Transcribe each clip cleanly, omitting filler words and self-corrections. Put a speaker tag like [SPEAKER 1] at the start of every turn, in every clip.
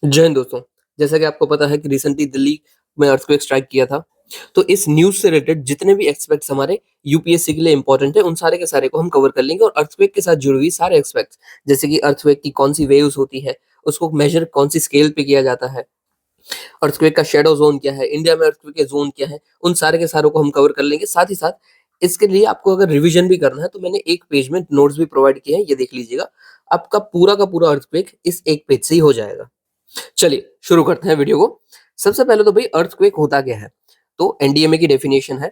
[SPEAKER 1] जय हिंद दोस्तों। जैसा कि आपको पता है कि रिसेंटली दिल्ली में अर्थक्वेक स्ट्राइक किया था। तो इस न्यूज़ से रिलेटेड जितने भी एस्पेक्ट्स हमारे यूपीएससी के लिए इम्पोर्टेंट है, उन सारे के सारे को हम कवर कर लेंगे और अर्थक्वेक के साथ जुड़ी हुई सारे एस्पेक्ट्स, जैसे कि अर्थक्वेक की कौन-सी वेव्स होती है, उसको मेजर कौन-सी स्केल पे किया जाता है, अर्थक्वेक का शैडो ज़ोन क्या है, इंडिया में अर्थक्वेक के ज़ोन क्या है, उन सारे के सारों को हम कवर कर लेंगे। साथ ही साथ इसके लिए आपको अगर रिवीजन भी करना है, तो मैंने एक पेज में नोट्स भी प्रोवाइड किए हैं, ये देख लीजिएगा। आपका पूरा का पूरा अर्थक्वेक इस एक पेज से ही हो जाएगा। चलिए शुरू करते हैं वीडियो को। सबसे पहले तो भाई अर्थक्वेक होता क्या है? तो एनडीएमए की डेफिनेशन है,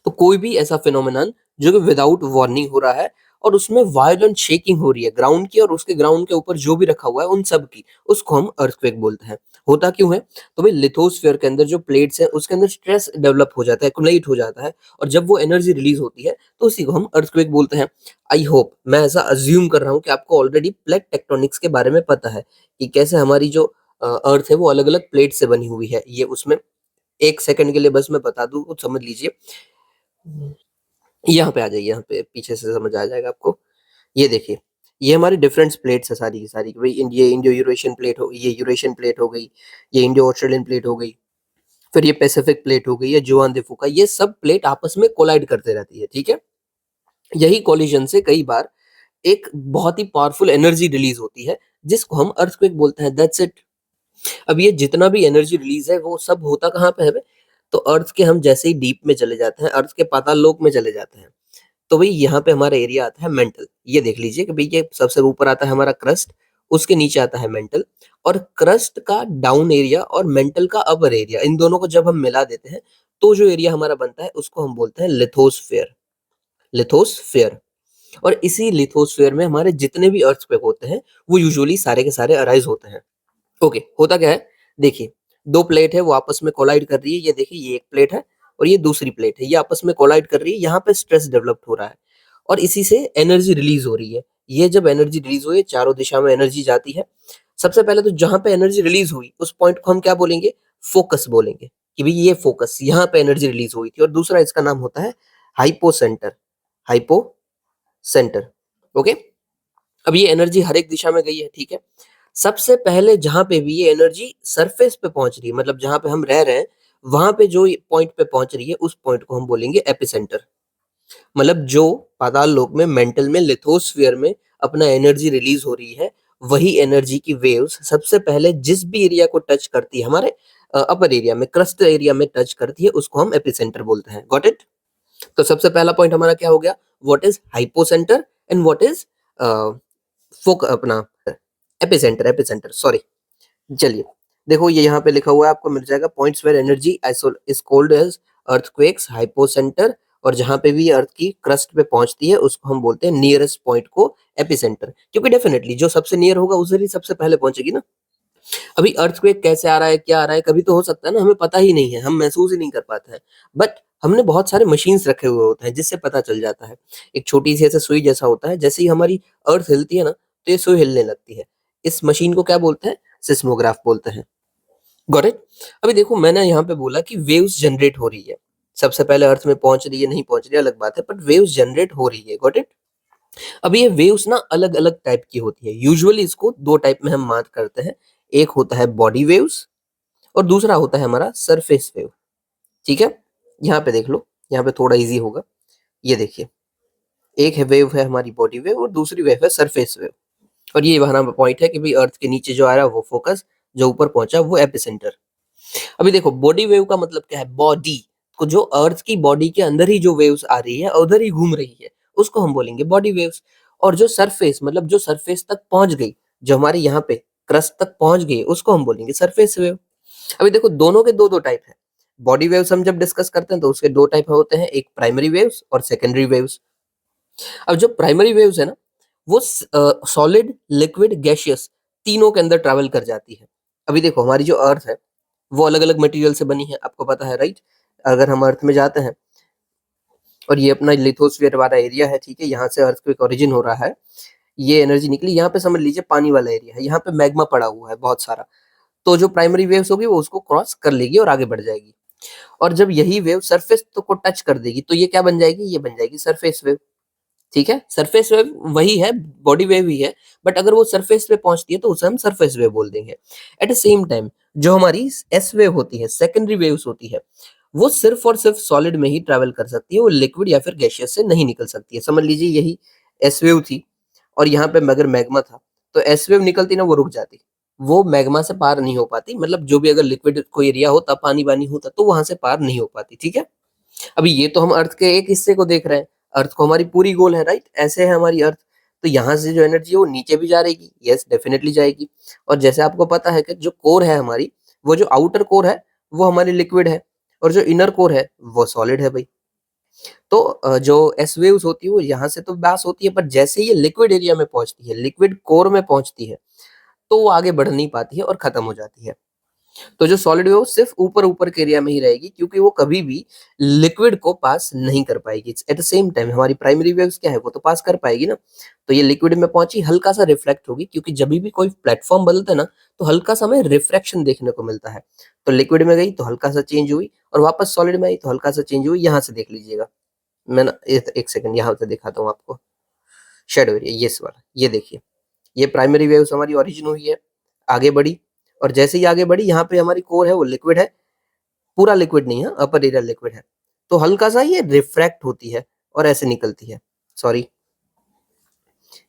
[SPEAKER 1] तो कोई भी ऐसा फिनोमेनन जो कि विदाउट वार्निंग हो रहा है और उसमें वायलेंट शेकिंग हो रही है ग्राउंड की और उसके ग्राउंड के ऊपर जो भी रखा हुआ है उन सब की, उसको हम अर्थक्वेक बोलते हैं। होता क्यों है? तो भाई लिथोस्फीयर के अंदर जो प्लेट्स हैं उसके अंदर स्ट्रेस डेवलप हो जाता है, एक्युमुलेट हो जाता है और जब वो एनर्जी रिलीज होती है तो उसी को हम अर्थक्वेक बोलते हैं। आई होप, मैं ऐसा अज्यूम कर रहा हूँ कि आपको ऑलरेडी प्लेट टेक्टोनिक्स के बारे में पता है कि कैसे हमारी जो अर्थ है वो अलग-अलग प्लेट से बनी हुई है। ये उसमें 1 सेकंड के लिए बस मैं बता दूँ तो समझ लीजिए। यहाँ पे आ जाइए, यहाँ पे पीछे से समझ आ जाएगा आपको। ये देखिए, ये हमारी डिफरेंस प्लेट्स है सारी की सारी कि भई ये इंडो यूरेशियन प्लेट हो, ये यूरेशियन प्लेट हो गई, ये इंडो ऑस्ट्रेलियन प्लेट हो गई, फिर ये पैसिफिक प्लेट हो गई, ये जुआन दे फूका, ये सब प्लेट आपस में कोलाइड करते रहती है, ठीक है? यही कोलिजन से कई बार एक बहुत ही पावरफुल एनर्जी रिलीज़ होती है, जिसको हम अर्थक्वेक बोलते हैं, दैट्स इट। अब ये जितना भी एनर्जी रिलीज़ है, वो सब होता कहाँ पे है बे? तो अर्थ के हम जैसे ही डीप में चले जाते हैं, अर्थ के पाताल लोक में चले जाते हैं, तो भई यहाँ पे हमारा एरिया आता है मेंटल। ये देख लीजिए कि भई ये सबसे ऊपर आता है हमारा क्रस्ट, उसके नीचे आता है मेंटल और क्रस्ट का डाउन एरिया और मेंटल का अपर एरिया, इन दोनों को जब हम मिला देते हैं, तो जो एरिया हमारा बनता है, उसको हम बोलते हैं लिथोस्फीयर। लिथोस्फीयर। और इसी लिथोस्फीयर में हमारे जितने भी अर्थक्वेक होते हैं, वो यूजुअली सारे के सारे अराइज़ होते हैं। ओके, होता क्या है? देखिए, 2 प्लेट है वो आपस में कोलाइड कर रही है, ये देखिए ये एक प्लेट है और ये दूसरी प्लेट है, ये आपस में कोलाइड कर रही है, यहाँ पे स्ट्रेस डेवलप हो रहा है और इसी से एनर्जी रिलीज़ हो रही है। ये जब एनर्जी रिलीज़ हुई, चारों दिशा में एनर्जी जाती है। सबसे पहले तो जहाँ पे एनर्जी रिलीज़ हुई, उस पॉइंट को हम क्या बोलेंगे? फोकस बोलेंगे कि भई ये फोकस, यहाँ पे एनर्जी रिलीज़ हुई थी और दूसरा इसका नाम होता है हाइपोसेंटर। Hypocentre, okay? अब ये एनर्जी हर एक दिशा में गई है, ठीक है? सबसे पहले जहाँ पे भी ये एनर्जी सरफेस पे पहुँच रही है, मतलब जहाँ पे हम रह रहे हैं, वहाँ पे जो ये पॉइंट पे पहुँच रही है, उस पॉइंट को हम बोलेंगे एपिसेंटर। मतलब जो पाताल लोक में, मेंटल में, लिथोस्फीयर में अपना एनर्जी रिलीज़ हो रही है, वही एनर्जी की वेव्स सबसे पहले जिस भी एरिया को टच करती है, हमारे अपर एरिया में, क्रस्ट एरिया में टच करती है, उसको हम एपिसेंटर बोलते हैं। Got it? तो सबसे पहला पॉइंट हमारा क्या हो गया? What is hypocentre and what is a, फोक अपना एपिसेंटर, एपिसेंटर सॉरी। चलिए, देखो ये यहाँ पे लिखा हुआ है, आपको मिल जाएगा पॉइंट्स वेयर एनर्जी आइसोल is called as earthquakes, hypocentre. और जहाँ पे भी अर्थ की क्रस्ट पे पहुंचती है उसको हम बोलते हैं नियरेस्ट पॉइंट को एपिसेंटर, क्योंकि डेफिनेटली जो सबसे नियर होगा उसे ही सबसे पहले पहुंचेगी ना। अभी अर्थक्वेक कैसे आ रहा है, क्या आ रहा है, कभी तो हो सकता है ना, हमें पता ही नहीं है, हम महसूस ही नहीं कर पाते हैं। बट हमने बहुत सारे मशीन्स रखे हुए होते हैं जिससे पता चल जाता है। एक छोटी सी ऐसे सुई जैसा होता है, जैसे ही हमारी अर्थ हिलती है ना, तो ये सुई हिलने लगती है। इस मशीन को क्या बोलते हैं? सिस्मोग्राफ बोलते हैं। Got it? अभी देखो मैंने यहाँ पे बोला कि वेव्स जनरेट हो रही है। सबसे पहले अर्थ में पहुंच रही है, नहीं पहुंच रही है अलग बात है, बट वेव्स जनरेट हो रही है। Got it? अब ये वेव्स ना अलग-अलग टाइप की होती है। यूजुअली इसको 2 टाइप में हम बात करते हैं। एक होता है बॉडी वेव्स और दूसरा होता है हमारा सरफेस वेव। ठीक है? यहाँ पे देख लो, यहाँ पे थोड़ा ईज़ी होगा। ये देखिए, एक है वेव है हमारी बॉडी वेव और दूसरी वेव है सरफेस वेव। और ये हमारा पॉइंट है कि भई अर्थ के नीचे जो आ रहा है वो फोकस, जो ऊपर पहुँचा वो एपिसेंटर। अभी देखो बॉडी वेव का मतलब क्या है? बॉडी को, जो अर्थ की बॉडी के अंदर ही जो वेव्स आ रही है, उधर ही घूम रही है, उसको हम बोलेंगे बॉडी वेव्स। और जो सरफेस, मतलब जो सरफेस तक पहुंच गई, जो हमारे यहाँ पे क्रस्ट तक पहुंच गई, उसको हम बोलेंगे सरफेस वेव। अभी देखो दोनों के दो दो टाइप है। बॉडी वेव्स हम जब डिस्कस करते हैं तो उसके दो टाइप होते हैं, एक प्राइमरी वेव्स और सेकेंडरी वेव्स। अब जो प्राइमरी वेव्स है ना, वो सॉलिड, लिक्विड, गैसियस तीनों के अंदर ट्रैवल कर जाती है। अभी देखो हमारी जो अर्थ है वो अलग-अलग मटेरियल से बनी है, आपको पता है, राइट? अगर हम अर्थ में जाते हैं और ये अपना लिथोस्फीयर वाला एरिया है, ठीक है? यहाँ से अर्थक्वेक ओरिजिन हो रहा है। ये एनर्जी निकली, यहाँ पे समझ लीजिए पानी वाला एरिया है, यहाँ पे मैग्मा पड़ा हुआ है बहुत सारा। तो जो प्राइमरी वेव्स होगी वो उसको क्रॉस कर लेगी और आगे बढ़ जाएगी। और जब यही वेव सरफेस तो को टच कर देगी, तो ये क्या बन जाएगी? ये बन जाएगी सरफेस वेव। ठीक है? सरफेस वेव वही है, बॉडी वेव ही है, बट अगर वो सरफेस पे पहुँचती है तो उसे हम सरफेस वेव बोल देंगे। एट द सेम टाइम जो हमारी एस वेव होती है, सेकेंडरी वेव्स होती है, वो सिर्फ़ और सिर्फ़ सॉलिड में ही ट्रैवल कर सकती है, वो लिक्विड या फिर गैसियस से नहीं निकल सकती है। समझ लीजिए यही एस वेव थी और यहाँ पे अगर मैग्मा था, तो एस वेव निकलती ना वो रुक जाती। वो मैग्मा से पार नहीं हो पाती, मतलब जो भी अगर लिक्विड कोई एरिया होता, पानी-वानी होता, तो वहाँ से पार नहीं हो पाती, ठीक है? अभी ये तो हम अर्थ के एक हिस्से को देख रहे हैं, अर्थ को हमारी पूरी गोल है, राइट? ऐसे है हमारी अर्थ, तो यहाँ से जो एनर्जी है वो नीचे भी जा रहेगी, यस डेफिनिटली जाएगी। और जैसे आपको पता है कि जो कोर है हमारी, वो जो आउटर कोर है, वो हमारी लिक्विड है और जो इनर कोर है, वो सॉलिड है भई। तो जो एस वेव्स होती है वो यहाँ से तो पास होती है, पर जैसे ही ये लिक्विड एरिया में पहुँचती है, लिक्विड कोर में पहुँचती है, तो वो आगे बढ़ नहीं पाती है और खत्म हो जाती है। तो जो सॉलिड है वो सिर्फ ऊपर-ऊपर के एरिया में ही रहेगी, क्योंकि वो कभी भी लिक्विड को पास नहीं कर पाएगी। एट द सेम टाइम हमारी प्राइमरी वेव्स क्या है, वो तो पास कर पाएगी ना। तो ये लिक्विड में पहुंची, हल्का सा रिफ्लेक्ट होगी, क्योंकि जब भी कोई प्लेटफॉर्म बदलता है ना, तो हल्का सा हमें रिफ्रैक्शन देखने को मिलता है। तो लिक्विड में गई तो हल्का सा चेंज हुई और वापस सॉलिड में आई तो हल्का सा चेंज हुई। यहाँ से देख लीजिएगा, मैं ना एक सेकंड यहाँ से दिखाता हूँ आपको। शेडो एरिया ये वाला, ये देखिए, ये प्राइमरी वेव्स हमारी ओरिजिन हुई है, आगे बढ़ी और जैसे ही आगे बढ़ी, यहाँ पे हमारी कोर है वो लिक्विड है, पूरा लिक्विड नहीं है, अपर एरिया लिक्विड है। तो हल्का सा ये रिफ्रैक्ट होती है और ऐसे निकलती है। सॉरी,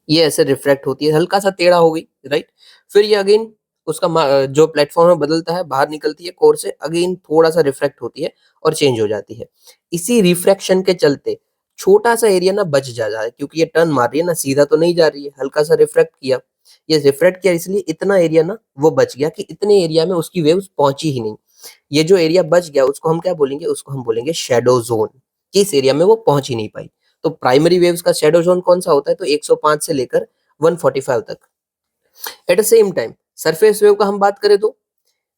[SPEAKER 1] ये ऐसे रिफ्रैक्ट होती है, हल्का सा टेढ़ा हो गई, राइट? फिर ये अगेन उसका जो प्लेटफॉर्म है बदलता है, बाहर निकलती है कोर से, अगेन थोड़ा सा रिफ्रैक्ट होती है और चेंज हो जाती है। इसी रिफ्रैक्शन के चलते छोटा सा एरिया ना बच जा रहा है, क्योंकि ये टर्न मार रही है ना, सीधा तो नहीं जा रही है, हल्का सा रिफ्रैक्ट किया। ये रिफ्रैक्ट किया इसलिए इतना एरिया ना वो बच गया कि इतने एरिया में उसकी वेव्स पहुंची ही नहीं। ये जो एरिया बच गया उसको हम क्या बोलेंगे? उसको हम बोलेंगे शैडो ज़ोन, कि इस एरिया में वो पहुंच ही नहीं पाई। तो प्राइमरी वेव्स का शैडो ज़ोन कौन-सा होता है? तो 105 से लेकर 145 तक। At the same time surface wave का हम बात करें तो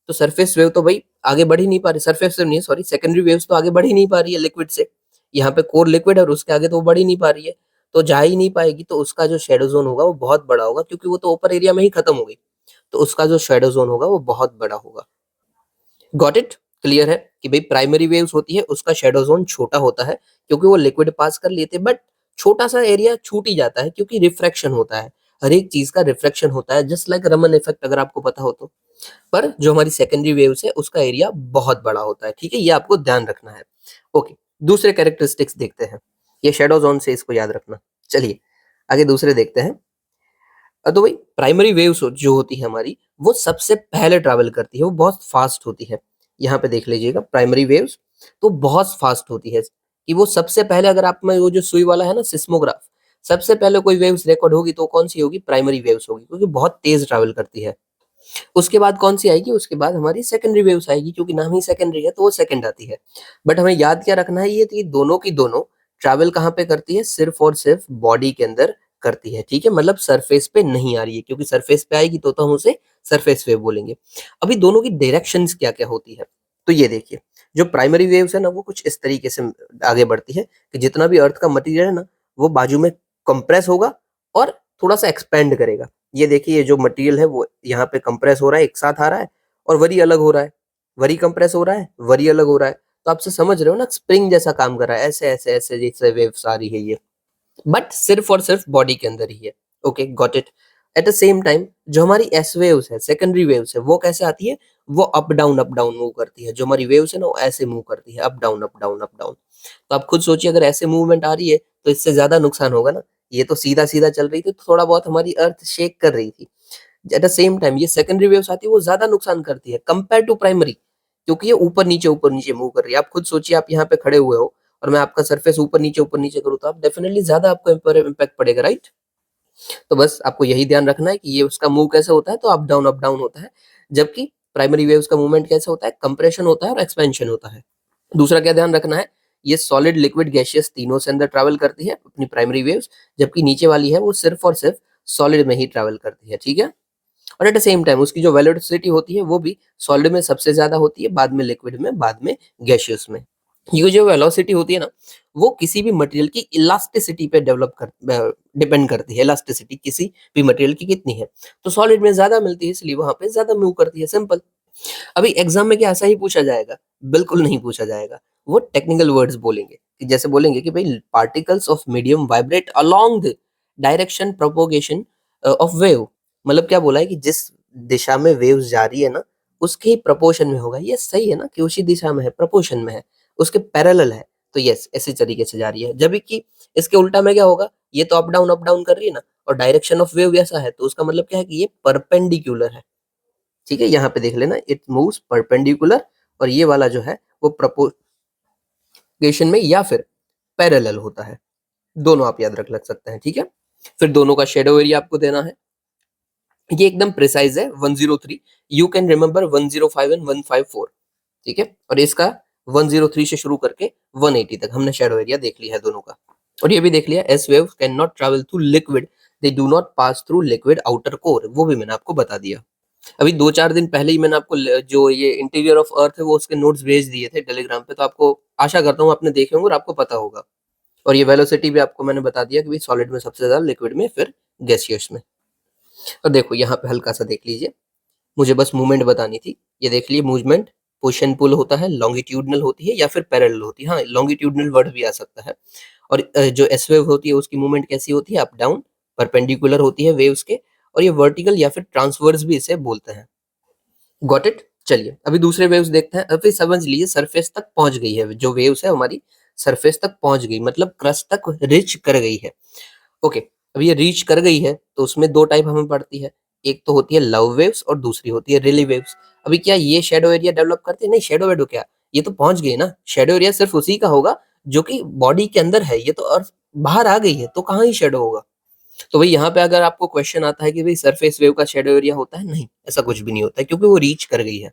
[SPEAKER 1] सरफेस वेव तो भाई आगे बढ़ ही नहीं पा रही, सरफेस वेव नहीं सॉरी, सेकेंडरी वेव्स तो आगे बढ़ ही नहीं पा रही है लिक्विड से। यहाँ पे कोर लिक्विड है और उसके आगे तो वो बढ़ ही नहीं पा रही है, तो जा ही नहीं पाएगी, तो उसका जो शैडो ज़ोन होगा वो बहुत बड़ा होगा, क्योंकि वो तो ऊपर एरिया में ही खत्म हो गई। तो उसका जो शैडो ज़ोन होगा वो बहुत बड़ा होगा। Got it? क्लियर है कि भाई प्राइमरी वेव्स होती है उसका शैडो ज़ोन छोटा होता है, क्योंकि वो लिक्विड पास कर लेते हैं, बट छोटा-सा एरिया छूट ही जाता है, क्योंकि रिफ्रैक्शन होता है। हर एक चीज़ का रिफ्रैक्शन होता है, जस्ट लाइक रमन इफेक्ट, अगर आपको पता हो तो। पर जो हमारी सेकेंडरी वेव्स है उसका एरिया बहुत बड़ा होता है, ठीक है? ये आपको ध्यान रखना है। ओके, दूसरे कैरेक्टरिस्टिक्स देखते हैं। ये शैडो ज़ोन से इसको याद रखना। चलिए, आगे दूसरे देखते हैं। तो भाई प्राइमरी वेव्स जो होती है हमारी, वो सबसे पहले ट्रैवल करती है, वो बहुत फास्ट होती है। यहाँ पे देख लीजिएगा प्राइमरी वेव्स, तो बहुत फास्ट होती है कि वो सबसे पहले, अगर आप में वो जो सुई वाला है ना सिस्मोग्राफ, सबसे पहले कोई वेव्स रिकॉर्ड होगी तो कौन सी होगी? प्राइमरी वेव्स होगी, क्योंकि बहुत तेज ट्रैवल करती है। उसके बाद कौन सी आएगी? उसके बाद हमारी सेकेंडरी वेव्स आएगी, क्योंकि नाम ही सेकेंडरी है तो वो सेकंड आती है। बट हमें याद क्या रखना है, ये दोनों की दोनों ट्रैवल कहाँ पे करती है? सिर्फ और सिर्फ बॉडी के अंदर करती है, ठीक है? मतलब सरफेस पे नहीं आ रही है, क्योंकि सरफेस पे आएगी तो हम उसे सरफेस वेव बोलेंगे। अभी दोनों की डायरेक्शंस क्या-क्या होती है? तो ये देखिए, जो प्राइमरी वेव्स है ना वो कुछ इस तरीके से आगे बढ़ती है कि जितना भी अर्थ का मटेरियल है ना, वो बाजू में कंप्रेस होगा और थोड़ा-सा एक्सपेंड करेगा। ये देखिए, ये जो मटेरियल है वो यहाँ पे कंप्रेस हो रहा है, एक साथ आ रहा है और वरी अलग हो रहा है, वरी कंप्रेस हो रहा है, वरी अलग हो रहा है। तो आप समझ रहे हो ना, स्प्रिंग जैसा काम कर रहा है, ऐसे जैसे वेव्स आ रही है ये, बट सिर्फ और सिर्फ बॉडी के अंदर ही है। Okay, got it? At the same time जो हमारी एस वेव्स है, सेकेंडरी वेव्स है, वो कैसे आती है? वो अप डाउन मूव करती है। जो हमारी वेव्स है ना वो ऐसे मूव करती है, up down up down up down. तो आप खुद सोचिए, अगर ऐसे मूवमेंट आ रही है तो इससे ज्यादा नुकसान होगा ना। ये तो सीधा सीधा चल रही थी, तो थोड़ा बहुत हमारी अर्थ शेक कर रही थी। एट द सेम टाइम ये सेकेंडरी वेव्स आती है, वो ज्यादा नुकसान करती है कंपेयर टू प्राइमरी, क्योंकि ये ऊपर नीचे मूव कर रही है। आप खुद सोचिए, आप यहाँ पे खड़े हुए हो और मैं आपका सरफेस ऊपर नीचे करूँ, तो आप डेफिनेटली ज्यादा आपको इम्पैक्ट पड़ेगा, राइट? तो बस आपको यही ध्यान रखना है कि ये उसका मूव कैसे होता है, तो अप डाउन होता है। जबकि प्राइमरी वेव्स का मूवमेंट कैसे होता है? कंप्रेशन होता है और एक्सपेंशन होता है। दूसरा क्या ध्यान रखना है? ये सॉलिड, लिक्विड, गैसियस तीनों से अंदर ट्रैवल करती है अपनी प्राइमरी वेव्स, जबकि नीचे वाली है वो सिर्फ और सिर्फ सॉलिड में ही ट्रैवल करती है, ठीक है? और एट द सेम टाइम उसकी जो वेलोसिटी होती है वो भी सॉलिड में सबसे ज्यादा होती है, बाद में लिक्विड में, बाद में गैसियस में। ये जो वेलोसिटी होती है ना, वो किसी भी मटेरियल की इलास्टिसिटी पे डिपेंड करती है। इलास्टिसिटी किसी भी मटेरियल की कितनी है, तो सॉलिड में ज्यादा मिलती है, इसलिए वहां पे ज्यादा मूव करती है, सिंपल। अभी एग्जाम में क्या ऐसा ही पूछा जाएगा? बिल्कुल नहीं पूछा जाएगा, वो टेक्निकल वर्ड्स बोलेंगे। कि जैसे बोलेंगे कि भाई particles of medium vibrate along the direction propagation of wave. मतलब क्या बोला है कि जिस दिशा में वेव्स जा रही है ना, उसके ही प्रोपोर्शन में होगा। ये सही है ना कि उसी दिशा में है, प्रोपोर्शन में है, उसके पैरेलल है। तो यस, ऐसे तरीके से जा रही है। जब कि इसके उल्टा में क्या होगा, ये तो अप डाउन कर रही है ना, और डायरेक्शन ऑफ वेव ऐसा है, तो उसका मतलब क्या है कि ये परपेंडिकुलर है। ठीक है, यहाँ पे देख लेना, इट मूव्स परपेंडिकुलर, और ये वाला जो है वो प्रोपोगेशन में या फिर पैरेलल होता है। दोनों आप याद रख सकते हैं। ठीक है, फिर दोनों का शेडो एरिया आपको देना है। ये एकदम प्रिसाइज है 103। You can remember 105 and 154। ठीक है, और इसका 103 से शुरू करके 180 तक हमने शेडो एरिया देख लिया है दोनों का। और ये भी देख लिया, S waves can not travel through liquid, they do not pass through liquid outer core, वो भी मैंने आपको बता दिया। अभी 2-4 दिन पहले ही मैंने आपको जो ये इंटीरियर ऑफ अर्थ है वो उसके नोट्स भेज दिए थे टेलीग्राम पे, तो आपको आशा करता हूँ आपने देखे होंगे और आपको पता होगा। और ये वेलोसिटी भी आपको मैंने बता दिया कि भाई सॉलिड में सबसे ज्यादा, लिक्विड में, फिर गैसियस में। और देखो यहाँ पे हल्का सा देख लीजिए, मुझे बस मूवमेंट बतानी थी। ये देख लीजिए मूवमेंट, पुश एंड पुल होता है, लॉन्गिट्यूडनल होती है या फिर पैरेलल होती है। हाँ, लॉन्गिट्यूडनल वर्ड भी आ सकता है। और जो एस वेव होती है उसकी मूवमेंट कैसी होती है, अप डाउन, परपेंडिकुलर होती है वेव्स के। और ये वर्टिकल या फिर ट्रांसवर्स भी इसे बोलते हैं। Got it. चलिए अभी दूसरे वेव्स देखते हैं। अभी समझ लीजिए सरफेस तक पहुंच गई है, जो वेव्स है हमारी सरफेस तक पहुंच गई, मतलब क्रस्ट तक रीच कर गई है। ओके, अब ये रीच कर गई है तो उसमें दो टाइप हमें पड़ती है। एक तो होती है लव वेव्स और दूसरी होती है रिले वेव्स। अभी क्या ये शेडो एरिया डेवलप करते हैं? नहीं, शेडो वेडो क्या, ये तो पहुंच गई ना। शेडो एरिया सिर्फ उसी का होगा जो कि बॉडी के अंदर है। ये तो अर्थ बाहर आ गई है, तो कहाँ ही शेडो होगा। तो भाई यहाँ पे अगर आपको क्वेश्चन आता है कि भाई सरफेस वेव का शेडो एरिया होता है, नहीं, ऐसा कुछ भी नहीं होता है, क्योंकि वो रीच कर गई है।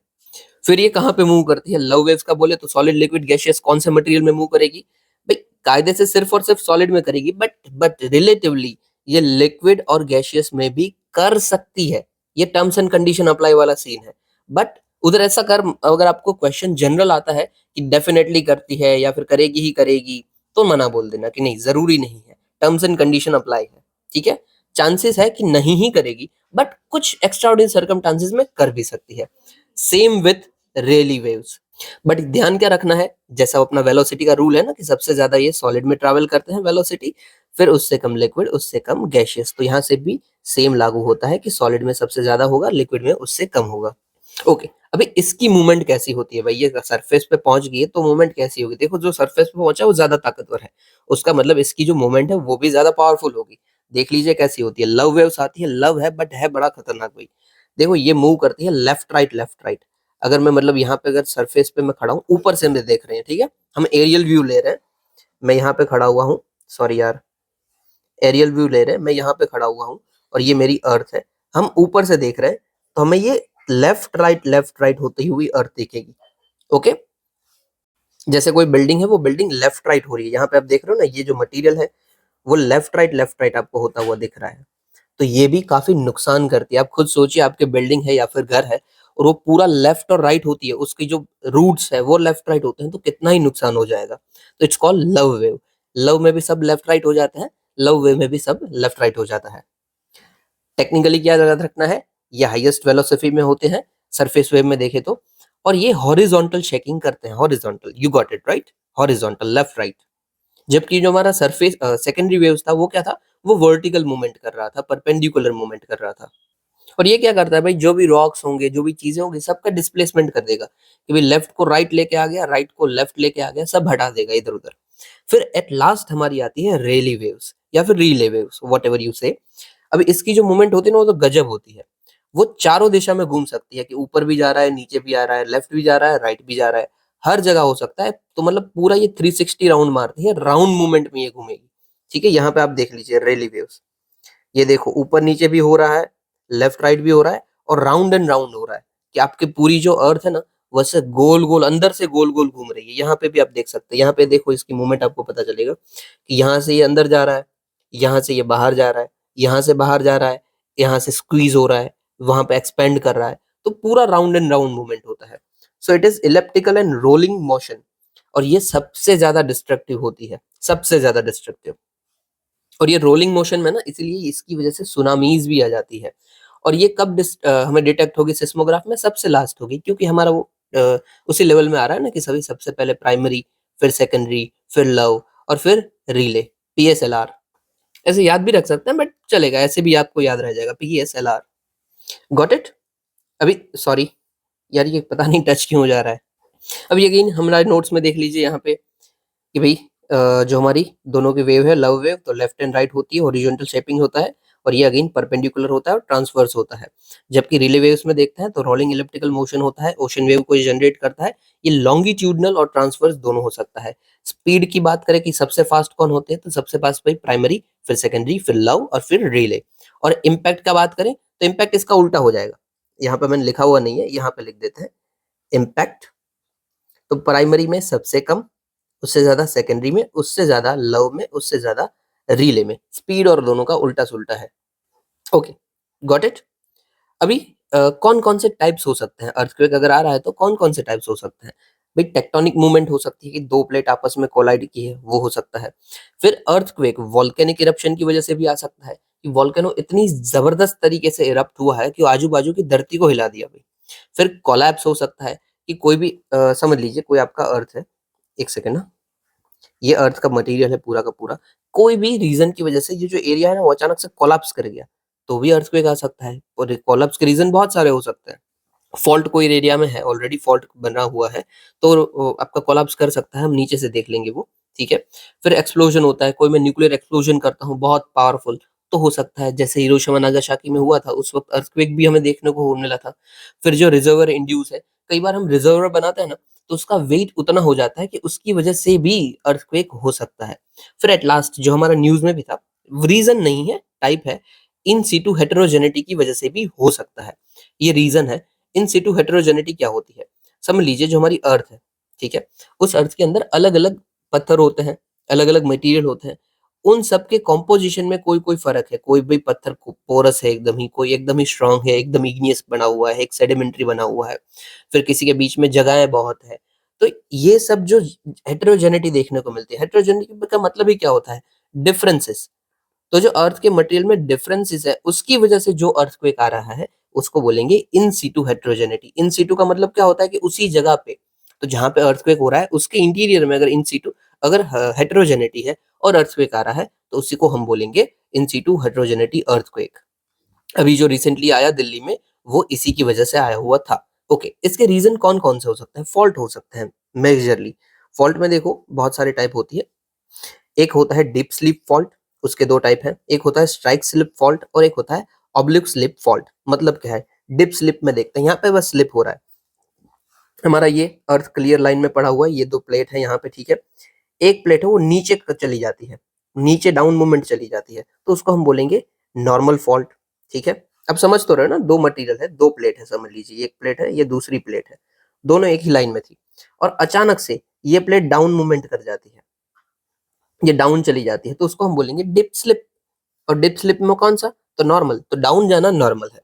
[SPEAKER 1] फिर ये कहाँ पे मूव करती है? लव वेव्स का बोले तो सॉलिड, लिक्विड, गैसियस, कौन से मटेरियल में मूव करेगी? भाई कायदे से सिर्फ और सिर्फ सॉलिड में करेगी, बट रिलेटिवली ये लिक्विड और गैसियस में भी कर सकती है। ये टर्म्स एंड कंडीशन अप्लाई वाला सीन है। बट उधर ऐसा कर, अगर आपको क्वेश्चन जनरल आता है कि डेफिनेटली करती है या फिर करेगी ही करेगी, तो मना बोल देना कि नहीं, जरूरी नहीं है, टर्म्स एंड कंडीशन अप्लाई है। ठीक है, चांसेस है कि नहीं ही करेगी, बट कुछ एक्स्ट्राऑर्डिनरी सर्कमस्टांसेस में कर भी सकती है। Same with Rayleigh waves. But ध्यान क्या रखना है, जैसा अपना वेलोसिटी का रूल है ना कि सबसे ज्यादा ये सॉलिड में ट्रैवल करते हैं वेलोसिटी, फिर उससे कम लिक्विड, उससे कम गैसियस। तो यहाँ से भी सेम लागू होता है कि सॉलिड में सबसे ज्यादा होगा, लिक्विड में उससे कम होगा। ओके, अभी इसकी मूवमेंट कैसी होती है? भाई ये सरफेस पे पहुंच गई है तो मूवमेंट कैसी होगी? देखो, जो सरफेस पे पहुंचा है वो ज्यादा ताकतवर है, उसका मतलब इसकी जो मूवमेंट है वो भी ज्यादा पावरफुल होगी। देख लीजिए कैसी होती है। लव वेव्स आती है, लव है बट है बड़ा खतरनाक भाई। देखो ये मूव करती है लेफ्ट राइट लेफ्ट राइट। अगर मैं मतलब यहाँ पे अगर सरफेस पे मैं खड़ा हूँ, ऊपर से मैं देख रहे हैं, ठीक है, हम एरियल व्यू ले रहे हैं, मैं यहाँ पे खड़ा हुआ हूँ, सॉरी यार, एरियल व्यू ले रहे हैं, मैं यहाँ पे खड़ा हुआ हूँ और ये मेरी अर्थ है, हम ऊपर से देख रहे हैं, तो हमें ये लेफ्ट राइट होती हुई अर्थ दिखेगी। ओके, जैसे कोई बिल्डिंग है, वो बिल्डिंग लेफ्ट राइट हो रही है, यहाँ पे आप देख रहे हो ना, ये जो मटेरियल है वो लेफ्ट राइट आपको होता हुआ दिख रहा है। तो ये भी काफी नुकसान करती है। आप खुद सोचिए, आपके बिल्डिंग है या फिर घर है और वो पूरा लेफ्ट और राइट होती है, उसकी जो रूट्स है वो लेफ्ट राइट होते हैं, तो कितना ही नुकसान हो जाएगा। तो it's called love wave. Love में भी सब लेफ्ट राइट हो जाते हैं, लव वेव में भी सब लेफ्ट राइट हो जाता है। टेक्निकली क्या याद रखना है, ये हाईएस्ट वेलोसिटी में होते हैं सरफेस वेव में देखे तो, और ये हॉरिजॉन्टल शेकिंग करते हैं, horizontal, you got it right, horizontal left right. जबकि जो हमारा सरफेस सेकेंडरी वेव्स था वो क्या था, वो वर्टिकल मूवमेंट कर रहा था, परपेंडिकुलर मूवमेंट कर रहा था। और ये क्या करता है भाई, जो भी रॉक्स होंगे, जो भी चीजें होंगी, सबका डिस्प्लेसमेंट कर देगा कि भाई लेफ्ट को राइट लेके आ गया, राइट को लेफ्ट लेके आ गया, सब हटा देगा इधर उधर। फिर एट लास्ट हमारी आती है रेली वेव्स या फिर Rayleigh waves, whatever you say. अब इसकी जो मूवमेंट होती है ना, वो तो गजब होती है। वो चारों दिशा में घूम सकती है, कि ऊपर भी जा रहा है, नीचे भी आ रहा है, लेफ्ट भी जा रहा है, राइट भी जा रहा है, हर जगह हो सकता है। तो मतलब पूरा ये 360 राउंड मारती है, राउंड मूवमेंट में ये घूमेगी। ठीक है, यहाँ पे आप देख लीजिए रेली वेव्स, ये देखो ऊपर नीचे भी हो रहा है, लेफ्ट राइट भी हो रहा है, और राउंड एंड राउंड हो रहा है, कि आपकी पूरी जो अर्थ है ना, वैसे गोल गोल अंदर से गोल गोल घूम रही है। यहाँ पे भी आप देख सकते हैं, यहाँ पे देखो इसकी मूवमेंट आपको पता चलेगा कि यहाँ से ये अंदर जा रहा है, यहाँ से ये बाहर जा रहा है, यहाँ से बाहर जा रहा है, यहाँ से स्क्वीज हो रहा है, वहां पे एक्सपेंड कर रहा है। तो पूरा राउंड एंड राउंड मूवमेंट होता है। So it is elliptical and rolling motion, और ये सबसे ज्यादा डिस्ट्रक्टिव होती है, सबसे ज्यादा डिस्ट्रक्टिव। और ये रोलिंग मोशन में ना, इसलिए इसकी वजह से सुनामीज भी आ जाती है। और ये कब हमें डिटेक्ट होगी सिस्मोग्राफ में? सबसे लास्ट होगी, क्योंकि हमारा वो उसी लेवल में आ रहा है ना कि सभी सबसे पहले प्राइमरी, फिर सेकेंडरी, फिर लव और फिर रिले, पीएसएलआर। ऐसे याद भी रख सकते हैं बट चलेगा, ऐसे भी आपको याद रह जाएगा, पीएसएलआर। Got it? अभी सॉरी यार, ये पता नहीं टच क्यों हो जा रहा है। अभी अगेन हमारे नोट्स में देख लीजिए यहाँ पे कि भाई जो हमारी दोनों की वेव है, लव वेव, तो लेफ्ट एंड राइट होती है, हॉरिजॉन्टल शेपिंग होता है, और ये अगेन परपेंडिकुलर होता है और ट्रांसवर्स होता है। जबकि रिले वेव्स में देखते हैं तो रोलिंग इलिप्टिकल मोशन होता है, ओशन वेव को जनरेट करता है। ये लॉन्गिट्यूडनल और ट्रांसवर्स दोनों हो सकता है। स्पीड की बात करें कि सबसे फास्ट कौन होते हैं, तो सबसे फास्ट भाई प्राइमरी, फिर सेकेंडरी, फिर लव और फिर रिले। और इम्पैक्ट का बात करें तो इम्पैक्ट इसका उल्टा हो जाएगा। यहाँ पे मैंने लिखा हुआ नहीं है, यहाँ पे लिख देते हैं इम्पैक्ट। तो प्राइमरी में सबसे कम, उससे ज्यादा सेकेंडरी में, उससे ज्यादा लव में, उससे ज्यादा रिले में। स्पीड और दोनों का उल्टा सुल्टा है। Okay, got it? अभी कौन कौन से टाइप्स हो सकते हैं, अर्थक्वेक अगर आ रहा है तो कौन कौन से टाइप्स हो सकते हैं? भाई टेक्टोनिक मूवमेंट हो सकती है कि दो प्लेट आपस में कोलाइड की है, वो हो सकता है। फिर अर्थक्वेक वॉल्केनिक इरप्शन की वजह से भी आ सकता है कि वॉल्केनो इतनी जबरदस्त तरीके से इरप्ट हुआ है कि आजू बाजू की धरती को हिला दिया भाई। फिर कोलैप्स हो सकता है कि कोई भी समझ लीजिए कोई आपका अर्थ है, एक सेकेंड ना, ये अर्थ का मटेरियल है पूरा का पूरा, कोई भी रीजन की वजह से ये जो एरिया है ना वो अचानक से कोलैप्स कर गया, तो भी अर्थक्वेक आ सकता है। और कोलैप्स के रीजन बहुत सारे हो सकते हैं। फॉल्ट कोई एरिया में है, ऑलरेडी फॉल्ट बना हुआ है, तो आपका कोलैप्स कर सकता है, हम नीचे से देख लेंगे वो, ठीक है। फिर एक्सप्लोजन होता है, कोई मैं न्यूक्लियर एक्सप्लोजन करता हूँ बहुत पावरफुल, तो हो सकता है, जैसे हिरोशिमा नागासाकी में हुआ था उस वक्त अर्थक्वेक भी हमें देखने को मिला था। फिर जो रिजर्वर इंड्यूस है, कई बार हम रिजर्वर बनाते हैं ना, तो उसका वेट उतना हो जाता है कि उसकी वजह से भी अर्थक्वेक हो सकता है। फिर एट लास्ट जो हमारा न्यूज में भी था, रीजन नहीं है, टाइप है, इन सीटू हेटेरोजेनिटी की वजह से भी हो सकता है, ये रीजन है। इन सिटू हेटेरोजेनिटी क्या होती है? समझ लीजिए जो हमारी अर्थ है, ठीक है, उस अर्थ के अंदर अलग अलग पत्थर होते हैं, अलग अलग मटेरियल होते हैं, उन सब के कॉम्पोजिशन में कोई कोई फर्क है। कोई भी पत्थर पोरस है एकदम ही, कोई एकदम ही स्ट्रांग है, एकदम इग्नियस बना हुआ है, एक सेडिमेंट्री बना हुआ है, फिर किसी के बीच में जगहें बहुत है। तो ये सब जो हेटेरोजेनिटी देखने को मिलती है, हेटेरोजेनिटी का मतलब ही क्या होता है? डिफरेंसेस। तो जो अर्थ के मटेरियल में डिफरेंसेस है, उसकी वजह से जो अर्थक्वेक आ रहा है, उसको बोलेंगे इन सीटू हेटेरोजेनिटी। इन सीटू का मतलब क्या होता है कि उसी जगह पे, तो जहां पे अर्थक्वेक हो रहा है उसके इंटीरियर में अगर इन सीटू, अगर हेटेरोजेनिटी है और अर्थक्वेक आ रहा है, तो उसी को हम बोलेंगे इन सीटू हेटेरोजेनिटी अर्थक्वेक। अभी जो रिसेंटली आया दिल्ली में, वो इसी की वजह से आया हुआ था। ओके, इसके रीजन कौन कौन से हो सकते हैं? फॉल्ट हो सकते हैं मेजरली। फॉल्ट में देखो बहुत सारे टाइप होती है। एक होता है डीप स्लीप फॉल्ट, उसके दो टाइप है, एक होता है स्ट्राइक स्लिप फॉल्ट और एक होता है ऑब्लिक स्लिप फॉल्ट। मतलब क्या है? डिप स्लिप में देखते हैं, यहाँ पे बस स्लिप हो रहा है हमारा, ये अर्थ क्लियर लाइन में पड़ा हुआ है, ये दो प्लेट है यहाँ पे, ठीक है। एक प्लेट है वो नीचे चली जाती है, नीचे डाउन मूवमेंट चली जाती है, तो उसको हम बोलेंगे नॉर्मल फॉल्ट, ठीक है। अब समझ तो रहे हो ना, दो मटेरियल है, दो प्लेट है, समझ लीजिए, एक प्लेट है, ये दूसरी प्लेट है, दोनों एक ही लाइन में थी, और अचानक से ये प्लेट डाउन मूवमेंट कर जाती है, ये डाउन चली जाती है, तो उसको हम बोलेंगे डिप स्लिप। और डिप स्लिप में कौन सा? तो नॉर्मल, तो डाउन जाना नॉर्मल है।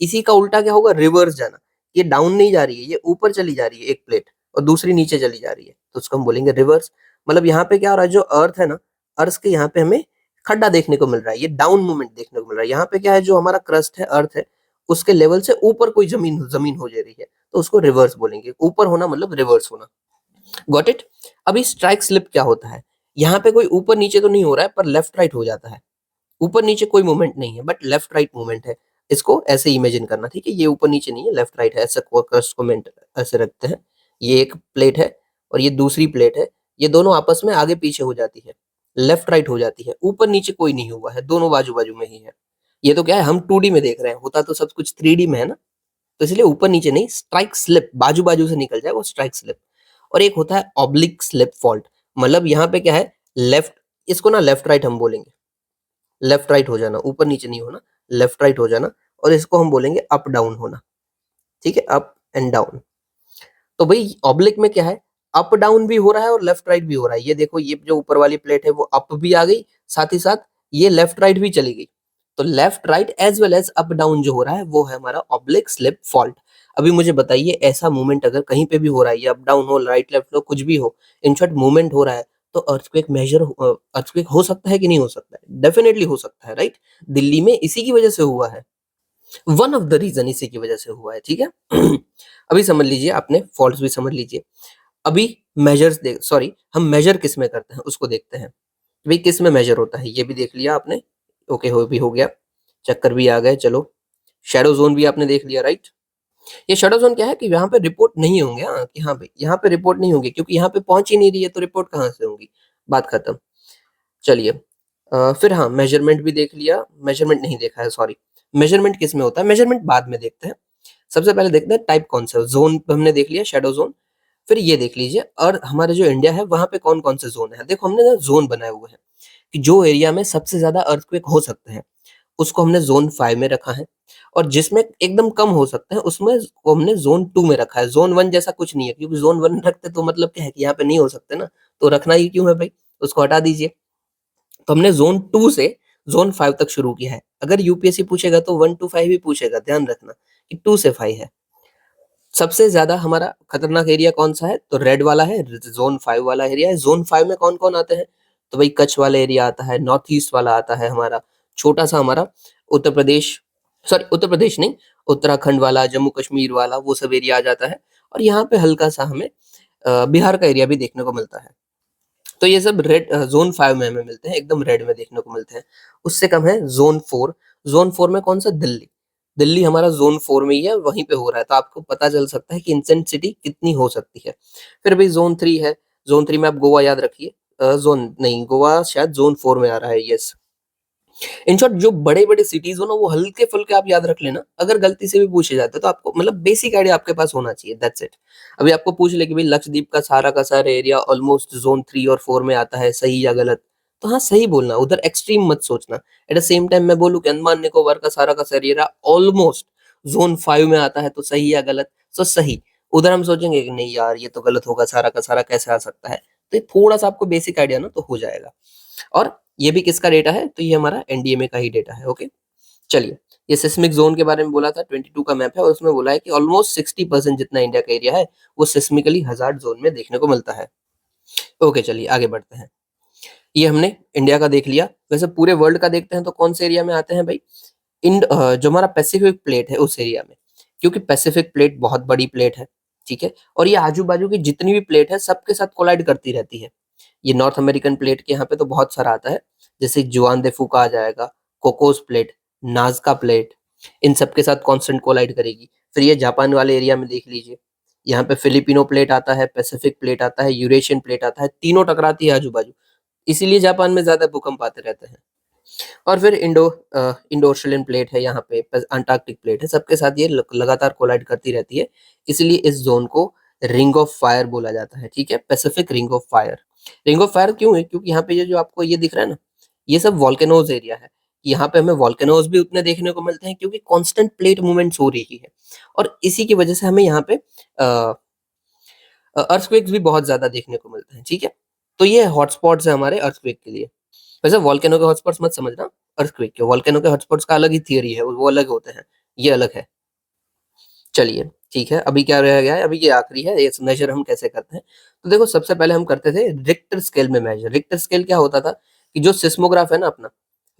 [SPEAKER 1] इसी का उल्टा क्या होगा? रिवर्स जाना। ये डाउन नहीं जा रही है, ये ऊपर चली जा रही है एक प्लेट, और दूसरी नीचे चली जा रही है, तो उसको हम बोलेंगे रिवर्स। मतलब यहाँ पे क्या हो रहा है, जो अर्थ है ना, अर्थ के यहाँ पे हमें खड्डा देखने को मिल रहा है, ये डाउन मूवमेंट देखने को मिल रहा है। यहाँ पे क्या है, जो हमारा क्रस्ट है, अर्थ है, उसके लेवल से ऊपर कोई जमीन जमीन हो जा रही है, तो उसको रिवर्स बोलेंगे। ऊपर होना मतलब रिवर्स होना। Got it? अभी स्ट्राइक स्लिप क्या होता है? यहाँ पे कोई ऊपर नीचे तो नहीं हो रहा है, पर लेफ्ट राइट हो जाता है। ऊपर नीचे कोई मूवमेंट नहीं है, बट लेफ्ट राइट मूवमेंट है। इसको ऐसे इमेजिन करना, ठीक है, ये ऊपर नीचे नहीं है, लेफ्ट राइट है, ऐसा क्रस्ट को ऐसे रखते हैं। ये एक प्लेट है और ये दूसरी प्लेट है, ये दोनों आपस में आगे पीछे हो जाती है, लेफ्ट राइट हो जाती है, ऊपर नीचे कोई नहीं हुआ है, दोनों बाजू बाजू में ही है। ये तो क्या है, हम 2D में देख रहे हैं, होता तो सब कुछ 3D में है ना, तो इसलिए ऊपर नीचे नहीं, स्ट्राइक स्लिप, बाजू बाजू से निकल जाए वो स्ट्राइक स्लिप। और एक होता है ऑब्लिक स्लिप फॉल्ट, मतलब यहाँ पे क्या है, लेफ्ट, इसको ना लेफ्ट राइट हम बोलेंगे, लेफ्ट राइट हो जाना, ऊपर नीचे नहीं होना, लेफ्ट राइट हो जाना, और इसको हम बोलेंगे अप डाउन होना, ठीक है, अप एंड डाउन। तो भाई ऑब्लिक में क्या है, अप डाउन भी हो रहा है और लेफ्ट राइट भी हो रहा है। ये देखो, ये जो ऊपर वाली प्लेट है वो अप भी आ गई, साथ ही साथ ये लेफ्ट राइट भी चली गई। तो left right as well as up down जो हो रहा है वो है हमारा ऑब्लिक स्लिप फॉल्ट। अभी मुझे बताइए, ऐसा मूवमेंट अगर कहीं पे भी हो रहा है, ये अप डाउन हो, राइट लेफ्ट हो, कुछ भी हो, इन शॉर्ट मूवमेंट हो रहा है, तो अर्थक्वेक हो सकता है कि नहीं हो सकता है? डेफिनेटली हो सकता है, राइट। दिल्ली में इसी की वजह से हुआ है, वन ऑफ द रीजन इसी की वजह से हुआ है, ठीक है। अभी समझ लीजिए, आपने फॉल्ट्स भी समझ लीजिए। अभी हम मेजर किस में करते हैं उसको देखते हैं। भाई किस में मेजर होता है ये भी देख लिया आपने। ओके, हो गया, चक्कर भी आ गए। चलो, शैडो जोन भी आपने देख लिया, राइट। ये शैडो जोन क्या है कि यहाँ पे रिपोर्ट नहीं होंगे, हाँ, कि हाँ भाई यहाँ पे रिपोर्ट नहीं होंगे क्योंकि यहाँ पे पहुंच ही नहीं रही है तो रिपोर्ट कहाँ से होंगी, बात खत्म। चलिए, फिर हाँ, मेजरमेंट भी देख लिया। मेजरमेंट नहीं देखा है, सॉरी। मेजरमेंट किस में होता है, मेजरमेंट बाद में देखते हैं। सबसे पहले देखते हैं टाइप कौन सा है। जोन हमने देख लिया, शैडो जोन। फिर ये देख लीजिए, और हमारे जो इंडिया है वहां पे कौन कौन से जोन है। देखो हमने ना जोन बनाए हुए हैं कि जो एरिया में सबसे ज्यादा अर्थक्वेक हो सकते हैं उसको हमने ज़ोन 5 में रखा है, और जिसमें एकदम कम हो सकते हैं उसमें को हमने ज़ोन 2 में रखा है। ज़ोन 1 जैसा कुछ नहीं है, क्योंकि ज़ोन 1 रखते तो मतलब क्या है कि यहाँ पे नहीं हो सकते ना, तो रखना ही क्यों है भाई, उसको हटा दीजिए। तो हमने ज़ोन 2 से ज़ोन 5 तक शुरू किया है। अगर यूपीएससी पूछेगा तो 1 टू 5 ही पूछेगा, ध्यान रखना कि 2 से 5 है। सबसे ज़्यादा हमारा खतरनाक एरिया कौन-सा है? तो रेड वाला है, ज़ोन 5 वाला एरिया है। ज़ोन 5 में कौन-कौन आते हैं? तो भाई कच्छ वाला एरिया आता है, नॉर्थ ईस्ट वाला आता है हमारा, छोटा-सा हमारा उत्तर प्रदेश, सॉरी उत्तर प्रदेश नहीं, उत्तराखंड वाला, जम्मू कश्मीर वाला, वो सब एरिया आ जाता है। और यहाँ पे हल्का-सा हमें बिहार का एरिया भी देखने को मिलता है। तो ये सब ज़ोन 5 में हमें मिलते हैं, एकदम रेड में देखने को मिलते हैं। उससे कम है ज़ोन 4। ज़ोन 4 में कौन-सा? दिल्ली। दिल्ली हमारा ज़ोन 4 में ही है, वहीं पे हो रहा है, तो आपको पता चल सकता है कि इंटेंसिटी कितनी हो सकती है। फिर भी ज़ोन 3 है, ज़ोन 3 में आप गोवा याद रखिए। ज़ोन नहीं, गोवा शायद ज़ोन 4 में आ रहा है, यस। इन शॉर्ट जो बड़े-बड़े सिटीज़ हो ना, वो हल्के-फुल्के आप याद रख लेना। अगर गलती से भी पूछे जाते हैं तो आपको मतलब बेसिक आइडिया आपके पास होना चाहिए, दैट्स इट। अभी आपको पूछ ले कि भई लक्षद्वीप का सारा एरिया ऑलमोस्ट ज़ोन 3 और 4 में आता है, सही या गलत? तो हाँ, सही बोलना, उधर एक्सट्रीम मत सोचना। एट द सेम टाइम मैं बोलूँ कि अंडमान निकोबार का सारा एरिया ऑलमोस्ट ज़ोन 5 में आता है, तो सही या गलत? सो सही। उधर हम सोचेंगे कि नहीं यार, ये तो गलत होगा, सारा का सारा कैसे आ सकता है? तो ये थोड़ा-सा आपको बेसिक आइडिया ना तो हो जाएगा। और ये भी किसका डेटा है? तो ये हमारा एनडीएमए का ही डेटा है, ओके। चलिए, ये सिस्मिक ज़ोन के बारे में बोला था, 22 का मैप है और उसमें बोला है कि ऑलमोस्ट 60% जितना इंडिया का एरिया है, वो सिस्मिकली हज़ार्ड ज़ोन में देखने को मिलता है। ओके, चलिए आगे बढ़ते हैं। ये हमने इंडिया का देख लिया। वैसे पूरे वर्ल्ड का देखते हैं तो कौन से एरिया में आते हैं भाई? जो हमारा पैसिफिक प्लेट है उस एरिया में, क्योंकि पैसिफिक प्लेट बहुत बड़ी प्लेट है, ठीक है? और ये आजू-बाजू की जितनी भी प्लेट है, सबके साथ कोलाइड करती रहती है। ये नॉर्थ अमेरिकन प्लेट के यहाँ पे तो बहुत सारा आता है, जैसे जुआन दे फूका आ जाएगा, कोकोस प्लेट, नाज़का प्लेट, इन सब के साथ कांस्टेंट कोलाइड करेगी। फिर ये जापान वाले एरिया में देख लीजिए, यहाँ पे फिलिपिनो प्लेट आता है, पैसिफिक प्लेट आता है, यूरेशियन प्लेट आता है, तीनों टकराती है आजू-बाजू, इसीलिए जापान में ज़्यादा भूकंप आते रहते हैं। और फिर इंडो ऑस्ट्रेलियन प्लेट है यहाँ पे, अंटार्कटिक प्लेट है, सबके साथ ये लगातार कोलाइड करती रहती है, इसलिए इस जोन को रिंग ऑफ फायर बोला जाता है, ठीक है? Pacific ring of fire. Ring of fire क्यों है? क्योंकि यहाँ पे ये जो आपको ये दिख रहा है ना, ये सब वोल्केनोज एरिया है। यहाँ पे हमें वोल्केनोज भी उतने देखने को मिलते हैं क्योंकि कांस्टेंट प्लेट मूवमेंट्स हो रही है, और इसी की वजह से हमें यहाँ पे अर्थक्वेक्स भी बहुत ज्यादा देखने को मिलते हैं, ठीक है? तो ये हॉटस्पॉट्स है हमारे अर्थक्वेक के लिए। वैसे वोल्केनो के हॉटस्पॉट्स मत समझना अर्थक्वेक के, वोल्केनो के हॉटस्पॉट्स का अलग ही थियरी है, वो अलग होते हैं, ये अलग है। चलिए, ठीक है, अभी क्या रह गया है, अभी ये आखिरी है, ये मेजर हम कैसे करते हैं। तो देखो सबसे पहले हम करते थे रिक्टर स्केल में मेजर। रिक्टर स्केल क्या होता था कि जो सिस्मोग्राफ है ना अपना,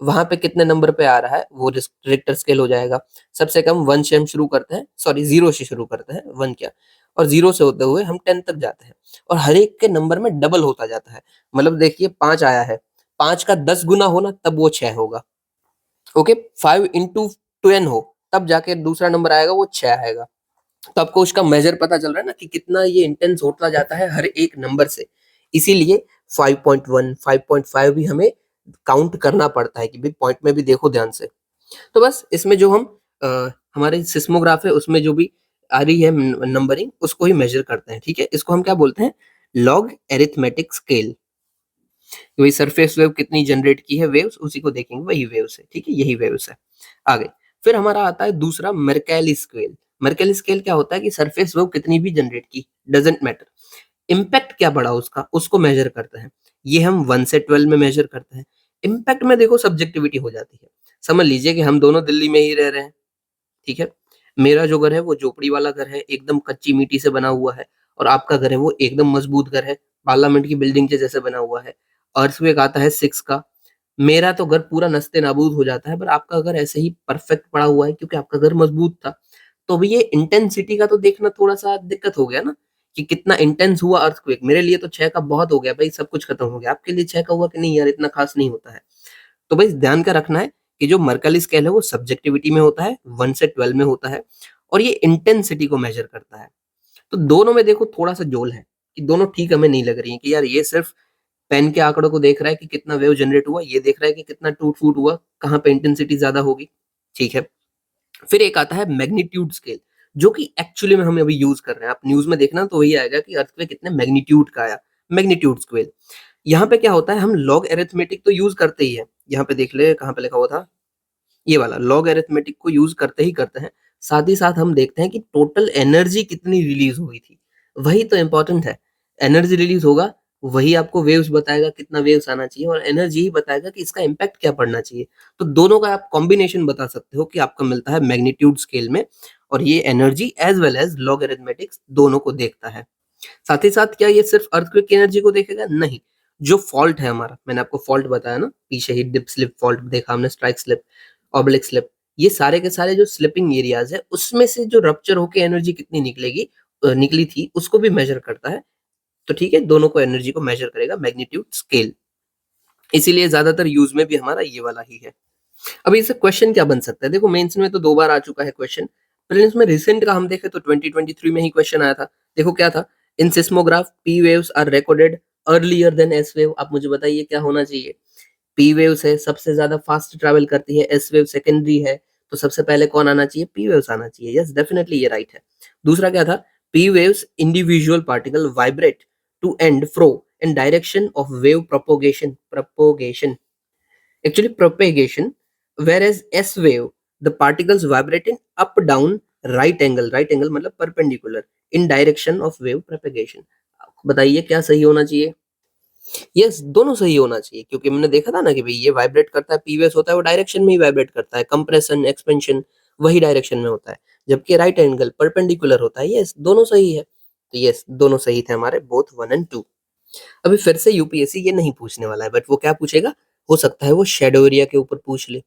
[SPEAKER 1] वहां पे कितने नंबर पे आ रहा है वो रिक्टर स्केल हो जाएगा। सबसे कम 1 से हम शुरू करते हैं, सॉरी 0 से शुरू करते हैं, 1 क्या, और 0 से होते हुए हम 10 तक जाते हैं, और हर एक के नंबर में डबल होता जाता है। मतलब देखिए 5 आया है, 5 का 10 गुना हो ना तब वो 6 होगा। ओके, 5 इंटू 10 हो तब जाके दूसरा नंबर आएगा, वो 6 आएगा। तो आपको उसका मेजर पता चल रहा है ना कि कितना ये इंटेंस होता जाता है हर एक नंबर से। इसीलिए 5.1, 5.5 भी हमें काउंट करना पड़ता है कि भाई पॉइंट में भी देखो ध्यान से। तो बस इसमें जो हम हमारे सिस्मोग्राफ है उसमें जो भी आ रही है नंबरिंग, उसको ही मेजर करते हैं, ठीक है? इसको हम क्या बोलते हैं? Log arithmetic scale. वही सरफेस वेव कितनी जनरेट की है वेव्स, उसी को देखेंगे, वही वेव्स है, ठीक है? यही वेव्स है। आगे फिर हमारा आता है दूसरा मेर्केली स्केल। मेर्केली स्केल क्या होता है कि सरफेस वेव कितनी भी जनरेट की, डजंट मैटर, इम्पैक्ट क्या पड़ा उसका, उसको मेजर करते हैं। ये हम 1 से 12 में मेजर करते हैं। इम्पैक्ट में देखो सब्जेक्टिविटी हो जाती है। समझ लीजिए कि हम दोनों दिल्ली में ही रह रहे हैं, ठीक है? मेरा जो घर है वो झोपड़ी वाला घर है, एकदम कच्ची मिट्टी से बना हुआ है, और आपका घर है वो एकदम मजबूत घर है, पार्लियामेंट की बिल्डिंग के जैसे बना हुआ है। अर्थक्वेक आता है 6 का, मेरा तो घर पूरा नस्ते-नाबूद हो जाता है, पर आपका घर ऐसे ही परफेक्ट पड़ा हुआ है क्योंकि आपका घर मजबूत था। तो अभी ये इंटेंसिटी का तो देखना थोड़ा-सा दिक्कत हो गया ना, कि कितना इंटेंस हुआ अर्थक्वेक। मेरे लिए तो 6 का बहुत हो गया भाई, सब कुछ खत्म हो गया। आपके लिए 6 का हुआ कि नहीं यार, इतना खास नहीं होता है। तो भाई ध्यान का रखना है कि जो मर्कली स्केल है वो सब्जेक्टिविटी में होता है, 1 से 12 में होता है और ये इंटेंसिटी को मेजर करता है। तो दोनों में देखो थोड़ा-सा जोल है कि दोनों ठीक हमें नहीं लग रही है कि यार ये सिर्फ पेन के आंकड़ों को देख रहा है कि कितना वेव जनरेट हुआ, ये देख रहा है कि कितना टूट-फूट हुआ, कहाँ पे इंटेंसिटी ज़्यादा होगी, ठीक है। फिर एक आता है मैग्नीट्यूड स्केल, जो कि एक्चुअली में हम अभी यूज़ कर रहे हैं। आप न्यूज़ में देखना तो वही आएगा कि अर्थक्वेक कितने मैग्नीट्यूड का आया, मैग्नीट्यूड स्केल। यहाँ पे क्या होता है, हम लॉग अरिथमेटिक तो यूज़ करते ही हैं। यहाँ पे देख ले कहाँ पे लिखा हुआ था, ये वाला लॉग अरिथमेटिक को यूज़ करते ही करते हैं। साथ ही साथ हम देखते हैं कि टोटल एनर्जी कितनी रिलीज़ हुई थी, वही तो इम्पोर्टेंट है। एनर्जी रिलीज़ होगा, वही आपको वेव्स बताएगा कितना वेव्स आना चाहिए और एनर्जी ही बताएगा कि इसका इम्पैक्ट क्या पड़ना चाहिए। तो दोनों का आप कॉम्बिनेशन बता सकते हो कि आपको मिलता है मैग्नीट्यूड स्केल में और ये energy as well as log arithmetics दोनों को देखता है। साथ ही साथ क्या ये सिर्फ अर्थक्वेक की एनर्जी को देखेगा? नहीं। जो फॉल्ट है हमारा, मैंने आपको फॉल्ट बताया ना, पीछे ही डिप स्लिप फॉल्ट देखा हमने, स्ट्राइक स्लिप, ऑब्लिक स्लिप, ये सारे के सारे जो स्लिपिंग एरियाज़ है, उसमें से जो रप्चर होके एनर्जी कितनी निकलेगी निकली थी, उसको भी मेज़र करता है। तो ठीक है, दोनों को एनर्जी को मेज़र करेगा मैग्नीट्यूड स्केल। इसीलिए ज़्यादातर यूज़ में भी हमारा ये वाला ही है। अब इससे क्वेश्चन क्या बन सकता है? देखो मेंस में तो 2 बार आ चुका है क्वेश्चन। प्रीलिम्स में रिसेंट का हम देखें तो 2023 में ही क्वेश्चन आया था। देखो क्या था? In seismograph P waves are recorded earlier than S wave. आप मुझे बताइए क्या होना चाहिए? पी वेव्स है, सबसे ज़्यादा फास्ट ट्रैवल करती है, एस वेव सेकेंडरी है, तो सबसे पहले कौन आना चाहिए? पी वेव्स आना चाहिए। यस, डेफिनिटली ये राइट है। दूसरा क्या था? P waves individual particle vibrate to and fro in direction of wave propagation actually propagation, whereas S wave the particles vibrate in up down right angle मतलब perpendicular in direction of wave propagation। बताइए क्या सही होना चाहिए? Yes, दोनों सही होना चाहिए क्योंकि हमने देखा था ना कि भाई ये वाइब्रेट करता है, पी वेव्स होता है वो डायरेक्शन में ही वाइब्रेट करता है, कंप्रेशन एक्सपेंशन वही डायरेक्शन में होता है, जबकि राइट एंगल परपेंडिकुलर होता है। यस, दोनों सही है। तो यस, दोनों सही थे हमारे, बोथ 1 एंड 2। अभी फिर से यूपीएससी ये नहीं पूछने वाला है, बट वो क्या पूछेगा? हो सकता है वो शैडो एरिया के ऊपर पूछ ले,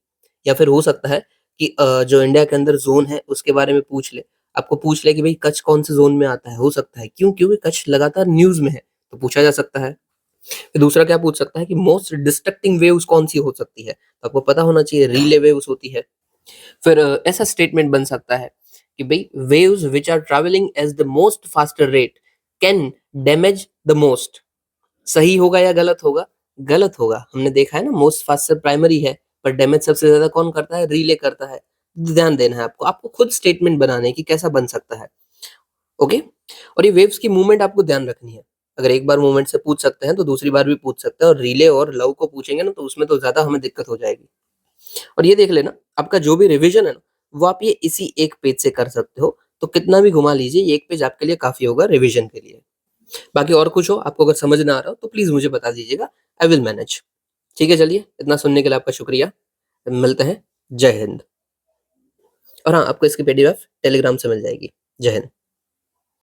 [SPEAKER 1] या फिर हो सकता है कि जो इंडिया के अंदर ज़ोन है उसके बारे में पूछ ले। आपको पूछ ले कि भई कच्छ कौन से ज़ोन में आता है? हो सकता है, क्यों? क्योंकि कच्छ लगातार न्यूज़ में है, तो पूछा जा सकता है। फिर दूसरा क्या पूछ सकता है कि मोस्ट डिस्ट्रक्टिंग वेव्स कौन-सी हो सकती है? तो आपको पता होना चाहिए रिले वेव्स होती है। फिर ऐसा स्टेटमेंट बन सकता है कि भई waves which are travelling at the most faster rate can damage the most. सही होगा या गलत होगा? गलत होगा। हमने देखा है ना, मोस्ट फास्टर प्राइमरी है, पर डैमेज सबसे ज़्यादा कौन करता है? रिले करता है। ध्यान देना है आपको। आपको खुद स्टेटमेंट बनाना है कि कैसा बन सकता है। ओके? और ये वेव्स की मूवमेंट आपको ध्यान रखनी है। अगर एक बार मूवमेंट से पूछ सकते हैं, तो दूसरी बार भी पूछ सकते हैं और रिले और लव को पूछेंगे ना, तो उसमें तो ज़्यादा हमें दिक्कत हो जाएगी। और ये देख लेना, आपका जो भी रिवीजन है ना, वो आप ये इसी एक पेज से कर सकते हो। तो कितना भी घुमा लीजिए, ये एक पेज आपके लिए काफ़ी होगा रिवीजन के लिए। बाकी और कुछ हो, आपको अगर समझ ना आ रहा हो तो प्लीज़ मुझे बता दीजिएगा, आई विल मैनेज। ठीक है, चलिए इतना सुनने के लिए आपका शुक्रिया। मिलते हैं। जय हिंद। और हाँ, आपको इसकी पीडीएफ टेलीग्राम से मिल जाएगी। जय हिंद।